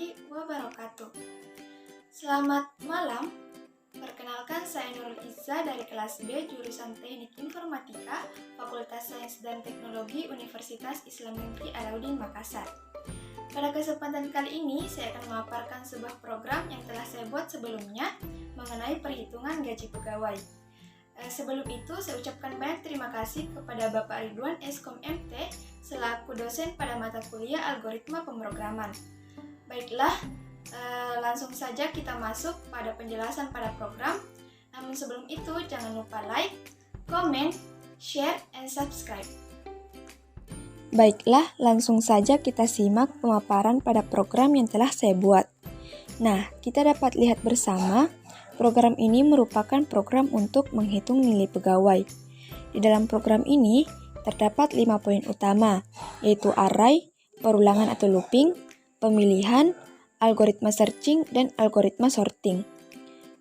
warahmatullahi wabarakatuh. Selamat malam. Perkenalkan, saya Nurul Izza dari kelas B jurusan Teknik Informatika, Fakultas Sains dan Teknologi Universitas Islam Negeri Alauddin Makassar. Pada kesempatan kali ini, saya akan memaparkan sebuah program yang telah saya buat sebelumnya mengenai perhitungan gaji pegawai. Sebelum itu, saya ucapkan banyak terima kasih kepada Bapak Ridwan Eskom MT selaku dosen pada mata kuliah Algoritma Pemrograman. Baiklah, langsung saja kita masuk pada penjelasan pada program. Namun sebelum itu, jangan lupa like, comment, share, and subscribe. Baiklah, langsung saja kita simak pemaparan pada program yang telah saya buat. Nah, kita dapat lihat bersama, program ini merupakan program untuk menghitung nilai pegawai. Di dalam program ini, terdapat 5 poin utama, yaitu array, perulangan atau looping, pemilihan, algoritma searching, dan algoritma sorting.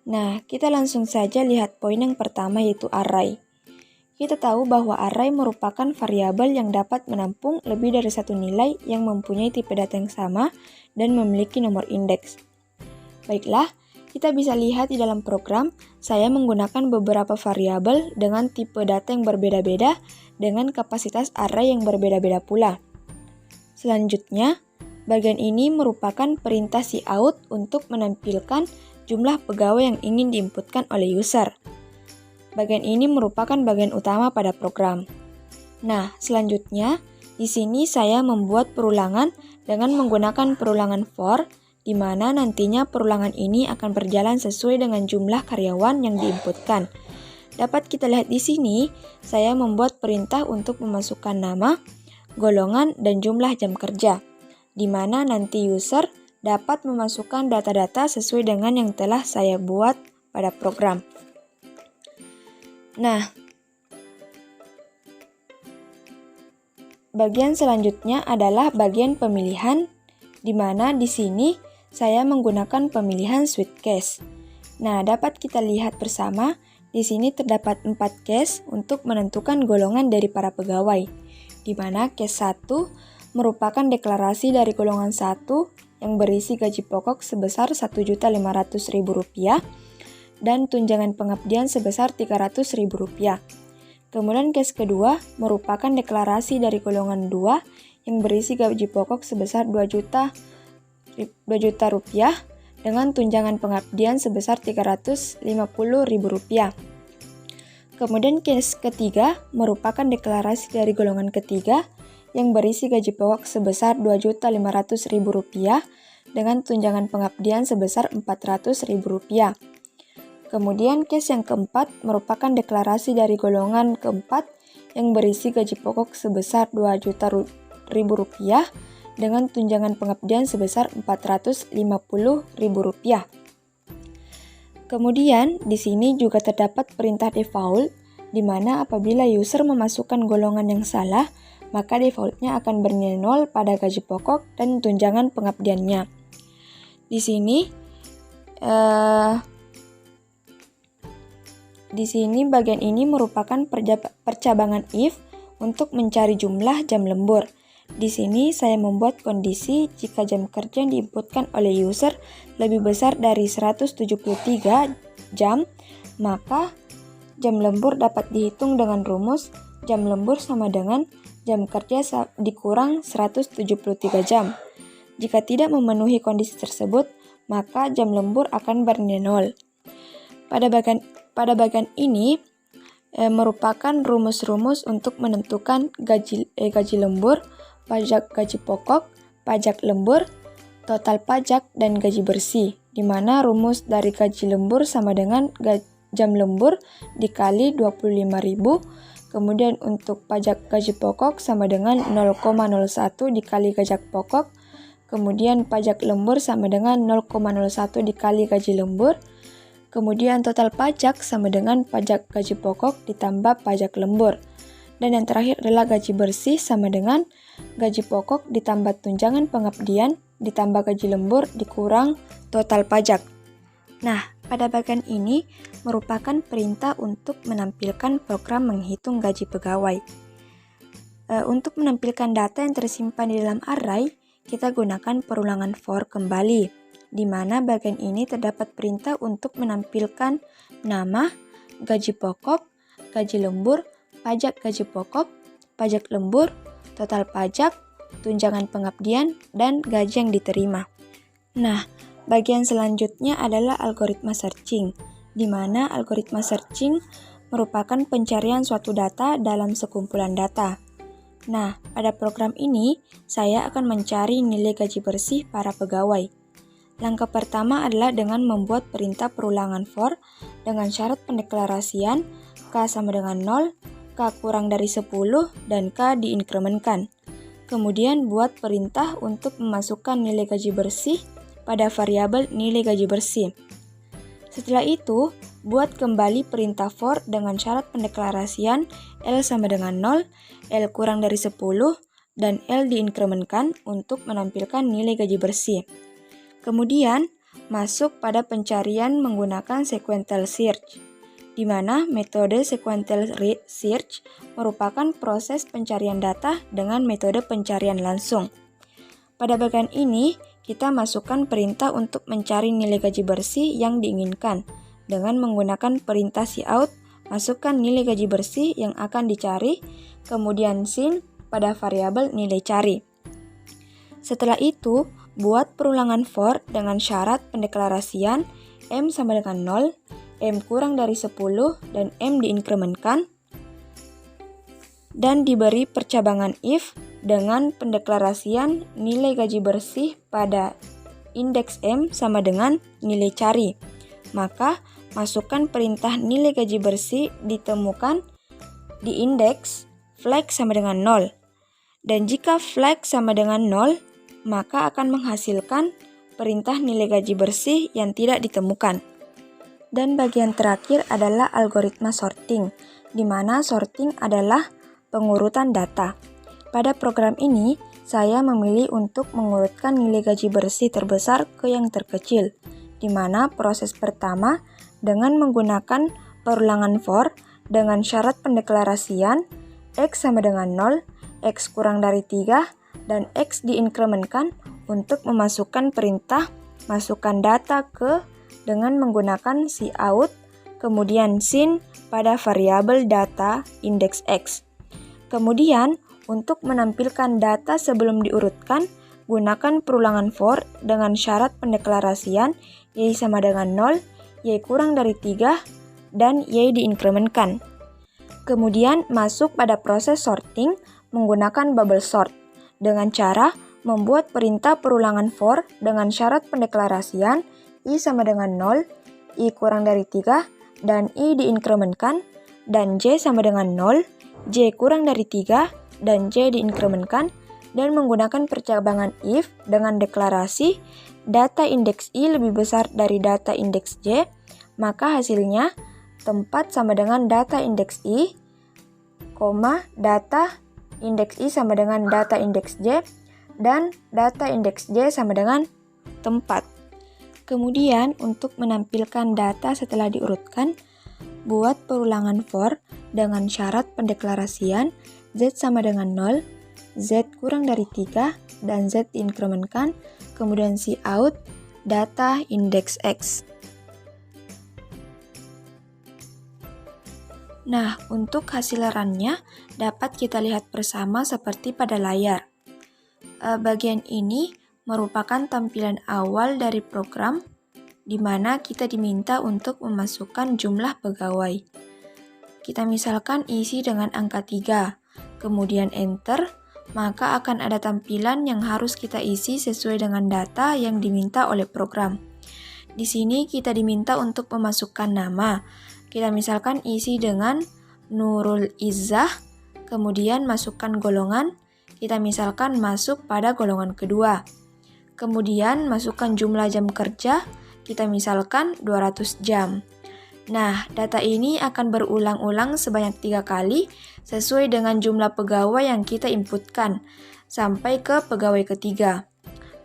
Nah, kita langsung saja lihat poin yang pertama, yaitu array. Kita tahu bahwa array merupakan variabel yang dapat menampung lebih dari satu nilai yang mempunyai tipe data yang sama dan memiliki nomor indeks. Baiklah, kita bisa lihat di dalam program, saya menggunakan beberapa variabel dengan tipe data yang berbeda-beda dengan kapasitas array yang berbeda-beda pula. Selanjutnya, bagian ini merupakan perintah cout untuk menampilkan jumlah pegawai yang ingin diinputkan oleh user. Bagian ini merupakan bagian utama pada program. Nah, selanjutnya, di sini saya membuat perulangan dengan menggunakan perulangan for, di mana nantinya perulangan ini akan berjalan sesuai dengan jumlah karyawan yang diinputkan. Dapat kita lihat di sini, saya membuat perintah untuk memasukkan nama, golongan, dan jumlah jam kerja, di mana nanti user dapat memasukkan data-data sesuai dengan yang telah saya buat pada program. Nah, bagian selanjutnya adalah bagian pemilihan, di mana di sini saya menggunakan pemilihan switch case. Nah, dapat kita lihat bersama, di sini terdapat 4 case untuk menentukan golongan dari para pegawai, di mana case 1 merupakan deklarasi dari golongan 1 yang berisi gaji pokok sebesar Rp1.500.000 dan tunjangan pengabdian sebesar Rp300.000. Kemudian case kedua merupakan deklarasi dari golongan 2 yang berisi gaji pokok sebesar Rp2.000.000 dengan tunjangan pengabdian sebesar Rp350.000. Kemudian case ketiga merupakan deklarasi dari golongan ketiga yang berisi gaji pokok sebesar Rp2.500.000 dengan tunjangan pengabdian sebesar Rp400.000. Kemudian case yang keempat merupakan deklarasi dari golongan keempat yang berisi gaji pokok sebesar Rp2.000.000 dengan tunjangan pengabdian sebesar Rp450.000. Kemudian di sini juga terdapat perintah default, di mana apabila user memasukkan golongan yang salah, maka defaultnya akan bernilai 0 pada gaji pokok dan tunjangan pengabdiannya. Di sini bagian ini merupakan percabangan if untuk mencari jumlah jam lembur. Di sini saya membuat kondisi jika jam kerja yang diinputkan oleh user lebih besar dari 173 jam, maka jam lembur dapat dihitung dengan rumus jam lembur sama dengan jam kerja dikurang 173 jam. Jika tidak memenuhi kondisi tersebut, maka jam lembur akan bernilai 0. Pada bagian ini merupakan rumus-rumus untuk menentukan gaji lembur, pajak gaji pokok, pajak lembur, total pajak, dan gaji bersih, di mana rumus dari gaji lembur sama dengan jam lembur dikali 25.000, kemudian untuk pajak gaji pokok sama dengan 0,01 dikali gaji pokok, kemudian pajak lembur sama dengan 0,01 dikali gaji lembur, kemudian total pajak sama dengan pajak gaji pokok ditambah pajak lembur. Dan yang terakhir adalah gaji bersih sama dengan gaji pokok ditambah tunjangan pengabdian ditambah gaji lembur dikurang total pajak. Nah, pada bagian ini merupakan perintah untuk menampilkan program menghitung gaji pegawai. Untuk menampilkan data yang tersimpan di dalam array, kita gunakan perulangan for kembali, di mana bagian ini terdapat perintah untuk menampilkan nama, gaji pokok, gaji lembur, pajak gaji pokok, pajak lembur, total pajak, tunjangan pengabdian, dan gaji yang diterima. Nah, bagian selanjutnya adalah algoritma searching, di mana algoritma searching merupakan pencarian suatu data dalam sekumpulan data. Nah, pada program ini, saya akan mencari nilai gaji bersih para pegawai. Langkah pertama adalah dengan membuat perintah perulangan for dengan syarat pendeklarasian K sama dengan 0, K kurang dari 10, dan K diinkremenkan. Kemudian buat perintah untuk memasukkan nilai gaji bersih pada variabel nilai gaji bersih. Setelah itu, buat kembali perintah for dengan syarat pendeklarasian L sama dengan 0, L kurang dari 10, dan L diinkremenkan untuk menampilkan nilai gaji bersih. Kemudian, masuk pada pencarian menggunakan sequential search, di mana metode sequential search merupakan proses pencarian data dengan metode pencarian langsung. Pada bagian ini, kita masukkan perintah untuk mencari nilai gaji bersih yang diinginkan. Dengan menggunakan perintah cout, masukkan nilai gaji bersih yang akan dicari, kemudian sin pada variabel nilai cari. Setelah itu, buat perulangan for dengan syarat pendeklarasian M sama dengan 0, M kurang dari 10, dan M diinkremenkan, dan diberi percabangan if dengan pendeklarasian nilai gaji bersih pada indeks M sama dengan nilai cari. Maka, masukkan perintah nilai gaji bersih ditemukan di indeks flag sama dengan 0. Dan jika flag sama dengan 0, maka akan menghasilkan perintah nilai gaji bersih yang tidak ditemukan. Dan bagian terakhir adalah algoritma sorting, di mana sorting adalah pengurutan data. Pada program ini, saya memilih untuk mengurutkan nilai gaji bersih terbesar ke yang terkecil, di mana proses pertama dengan menggunakan perulangan for dengan syarat pendeklarasian X sama dengan 0, X kurang dari 3, dan X diinkremenkan untuk memasukkan perintah masukkan data ke dengan menggunakan cout, kemudian sin pada variabel data indeks X. Kemudian, untuk menampilkan data sebelum diurutkan, gunakan perulangan for dengan syarat pendeklarasian Y sama dengan 0, Y kurang dari 3, dan Y diinkremenkan. Kemudian, masuk pada proses sorting menggunakan bubble sort dengan cara membuat perintah perulangan for dengan syarat pendeklarasian I sama dengan 0, I kurang dari 3, dan I diinkremenkan, dan J sama dengan 0, J kurang dari 3, dan J diinkremenkan, dan menggunakan percabangan if dengan deklarasi data indeks I lebih besar dari data indeks J, maka hasilnya tempat sama dengan data indeks I, data indeks I sama dengan data indeks J, dan data indeks J sama dengan tempat. Kemudian, untuk menampilkan data setelah diurutkan, buat perulangan for dengan syarat pendeklarasian Z sama dengan 0, Z kurang dari 3, dan Z diinkremenkan, kemudian cout, data indeks X. Nah, untuk hasil runnya dapat kita lihat bersama seperti pada layar. Bagian ini merupakan tampilan awal dari program di mana kita diminta untuk memasukkan jumlah pegawai. Kita misalkan isi dengan angka 3, kemudian enter, maka akan ada tampilan yang harus kita isi sesuai dengan data yang diminta oleh program. Di sini kita diminta untuk memasukkan nama. Kita misalkan isi dengan Nurul Izzah, kemudian masukkan golongan, kita misalkan masuk pada golongan kedua. Kemudian masukkan jumlah jam kerja, kita misalkan 200 jam. Nah, data ini akan berulang-ulang sebanyak 3 kali sesuai dengan jumlah pegawai yang kita inputkan sampai ke pegawai ketiga.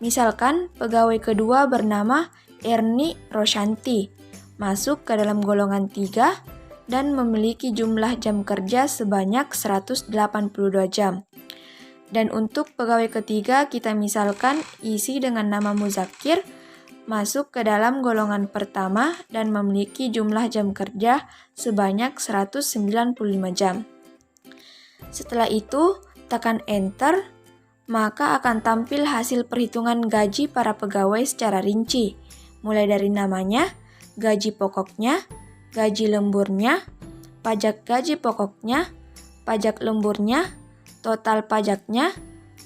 Misalkan pegawai kedua bernama Erni Roshanti, masuk ke dalam golongan 3 dan memiliki jumlah jam kerja sebanyak 182 jam. Dan untuk pegawai ketiga, kita misalkan isi dengan nama Muzakir, masuk ke dalam golongan pertama dan memiliki jumlah jam kerja sebanyak 195 jam. Setelah itu, tekan Enter, maka akan tampil hasil perhitungan gaji para pegawai secara rinci, mulai dari namanya, gaji pokoknya, gaji lemburnya, pajak gaji pokoknya, pajak lemburnya, total pajaknya,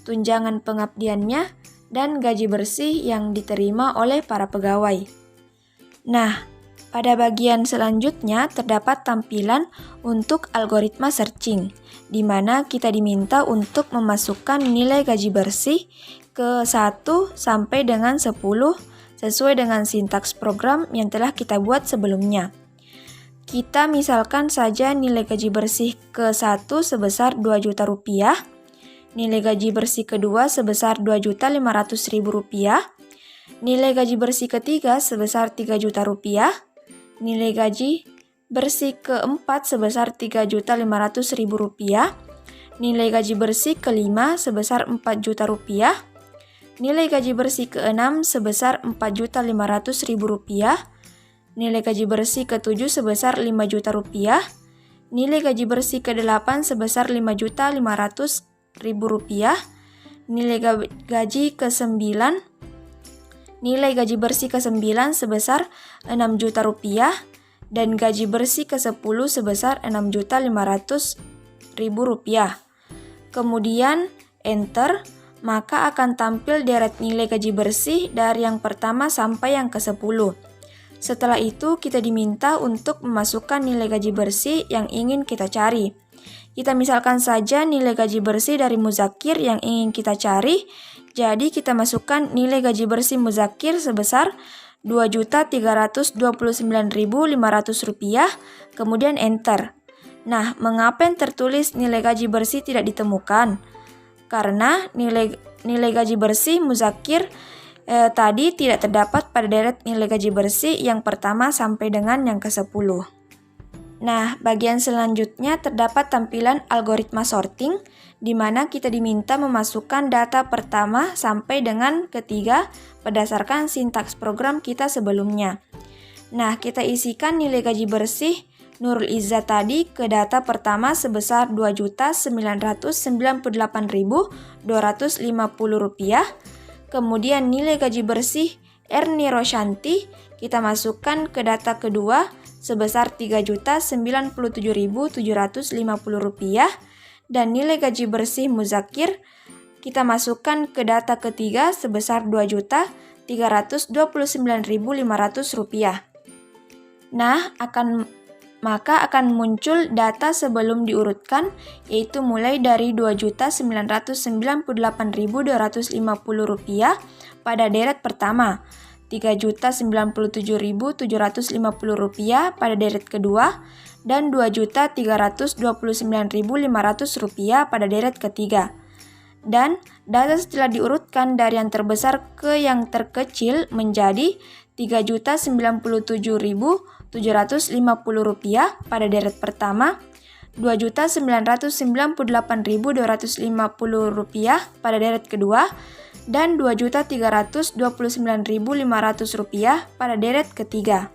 tunjangan pengabdiannya, dan gaji bersih yang diterima oleh para pegawai. Nah, pada bagian selanjutnya terdapat tampilan untuk algoritma searching, di mana kita diminta untuk memasukkan nilai gaji bersih ke 1 sampai dengan 10 sesuai dengan sintaks program yang telah kita buat sebelumnya. Kita misalkan saja nilai gaji bersih ke-1 sebesar 2 juta rupiah, nilai gaji bersih kedua sebesar 2.500.000 rupiah, nilai gaji bersih ketiga sebesar 3 juta rupiah, nilai gaji bersih keempat sebesar 3.500.000 rupiah, nilai gaji bersih kelima sebesar 4 juta rupiah, nilai gaji bersih keenam sebesar 4.500.000 rupiah, nilai gaji bersih ke-7 sebesar 5 juta rupiah, nilai gaji bersih ke-8 sebesar 5.500.000 rupiah, nilai gaji ke-9 sebesar 6 juta rupiah, dan gaji bersih ke-10 sebesar 6.500.000 rupiah. Kemudian Enter, maka akan tampil deret nilai gaji bersih dari yang pertama sampai yang ke-10. Setelah itu, kita diminta untuk memasukkan nilai gaji bersih yang ingin kita cari. Kita misalkan saja nilai gaji bersih dari Muzakir yang ingin kita cari, jadi kita masukkan nilai gaji bersih Muzakir sebesar 2.329.500 rupiah, kemudian Enter. Nah, mengapa yang tertulis nilai gaji bersih tidak ditemukan? Karena nilai gaji bersih Muzakir tadi tidak terdapat pada deret nilai gaji bersih yang pertama sampai dengan yang ke-10. Nah, bagian selanjutnya terdapat tampilan algoritma sorting, di mana kita diminta memasukkan data pertama sampai dengan ketiga berdasarkan sintaks program kita sebelumnya. Nah, kita isikan nilai gaji bersih Nurul Izzah tadi ke data pertama sebesar 2.998.250 rupiah. Kemudian nilai gaji bersih Erni Roshanti kita masukkan ke data kedua sebesar 3.097.750 rupiah, dan nilai gaji bersih Muzakir kita masukkan ke data ketiga sebesar 2.329.500 rupiah. Nah, maka akan muncul data sebelum diurutkan, yaitu mulai dari 2.998.250 rupiah pada deret pertama, 3.097.750 rupiah pada deret kedua, dan 2.329.500 rupiah pada deret ketiga. Dan data setelah diurutkan dari yang terbesar ke yang terkecil menjadi 3.097.750 rupiah pada deret pertama, 2.998.250 rupiah pada deret kedua, dan 2.329.500 rupiah pada deret ketiga.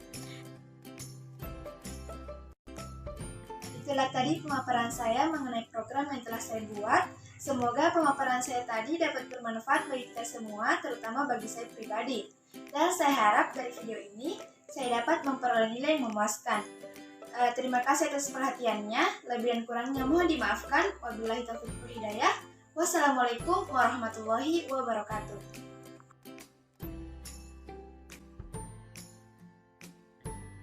Itulah tadi pemaparan saya mengenai program yang telah saya buat. Semoga pemaparan saya tadi dapat bermanfaat bagi kita semua, terutama bagi saya pribadi. Dan saya harap dari video ini saya dapat memperoleh nilai yang memuaskan. Terima kasih atas perhatiannya. Lebih dan kurangnya mohon dimaafkan. Wabillahi taufiq wal hidayah. Wassalamualaikum warahmatullahi wabarakatuh.